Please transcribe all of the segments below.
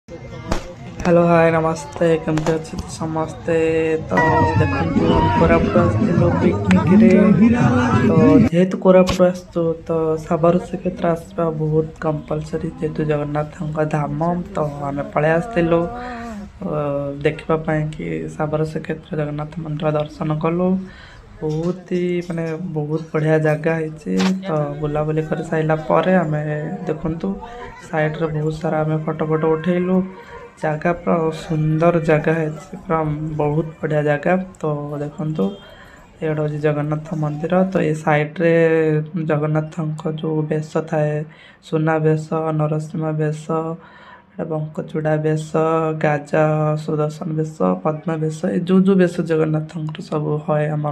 Hello hi नमस्ते केमती अच्छे समस्ते। तो देखो कोरापुट आसलु पिकनिक रे। तो जेहेतु कोरापुट आसतु तो साबर श्रीक्षेत्र आसवा बहुत कंपलसरी जेहेतु जगन्नाथ धाम। तो आम पलि आसलु देखा कि साबर श्रीक्षेत्र जगन्नाथ मंदिर दर्शन कलु। बहुत ही माने बहुत बढ़िया जगह है। तो बुलाबुली कर सारापर आम देखु साइड रे बहुत सारा आम फोटो फोटो उठेलु। जगह पूरा सुंदर जगह है, पूरा बहुत बढ़िया जगह। तो देखो ये हूँ जगन्नाथ मंदिर। तो ये साइड रे जगन्नाथ जो बेश थाए सुना बेश नरसिंह बेश बंकचूड़ा बेश गाजा सुदर्शन बेश पद्म बेश जो जो बेश जगन्नाथ सब है आम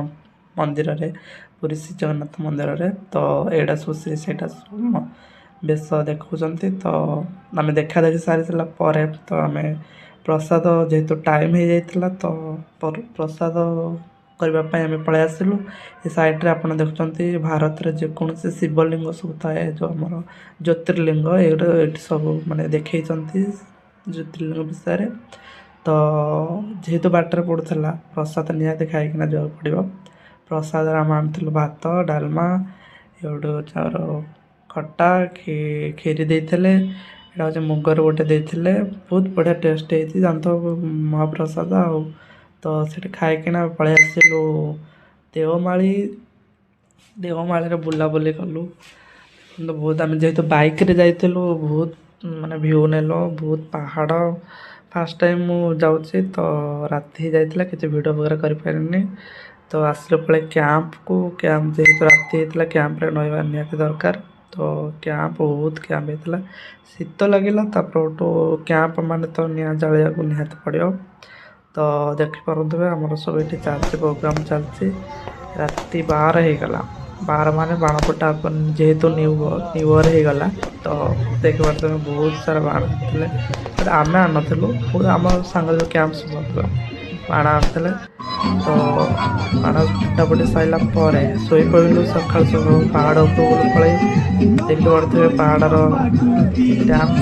मंदिर रे पुरी श्री जगन्नाथ मंदिर रे। तो एटा सब से बेश देखुं। तो आम देखा देखी सारी सारा तो आम प्रसाद जेहेतु टाइम हो जाता तो प्रसाद करने आम पलि आसलु। ये साइड रे आप देखुं भारत रे जेकोसी शिवलिंग सब थाए जो आम ज्योतिर्लिंग ये सब माने देखे ज्योतिर्लिंग विषय। तो जेहेतु बाटर पड़ूला प्रसाद निहाती खाईकिना जा पड़ो। प्रसाद आम आनी भात डालमा ये चार खट्टा खीरी देते यहाँ हूँ मुगर गोटे देते बहुत बढ़िया टेस्ट होती जानते महाप्रसाद आउ। तो से खाईकिना पलि आसलु देवमाली। देवमाली बुलाबुली कलु बहुत आम जेहेतु बाइक रे जाइलु बहुत माने भ्यू नेलु बहुत पहाड़ फास्ट टाइम मुझे तो राति जाइला किसी वीडियो वगैरह कर। तो आसले पड़े कैंप को कैंप जेहेतु राति होता कैंप रे नवा निहाती दरकार। तो कैंप बहुत कैंप होता शीत लगिला कैंप माने तो निआ जालिया को निहाती पड़ो। तो देखिपे आमर सब ये चलती प्रोग्राम चलती राति 12 हो गला 12 माने बाण फुटा जेहेतु न्यू ईयर हो गला। तो देखिए बहुत सारा बाण थे आम आनु आम सांग जो कैंप सब बाण आनी। तो बाण फुटाफुटी सरला शोई पड़ू सका सका पहाड़ उपरକୁ पलि देखी पड़े पहाड़र डांस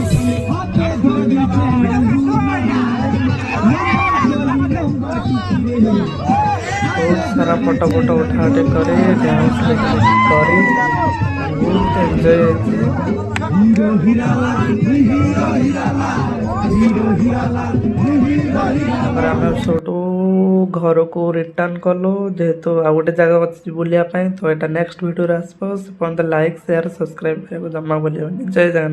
बहुत सारा फोटो फोटो उठा उठी कर डांस बहुत एंजॉय सबू घर को रिटर्न कलु जेहेतु आ गोटे जगह अच्छी बुलायापी। तो यहाँ नेक्स्ट वीडियो आसो लाइक शेयर सब्सक्राइब जमा बोलिए। जय जगन्नाथ।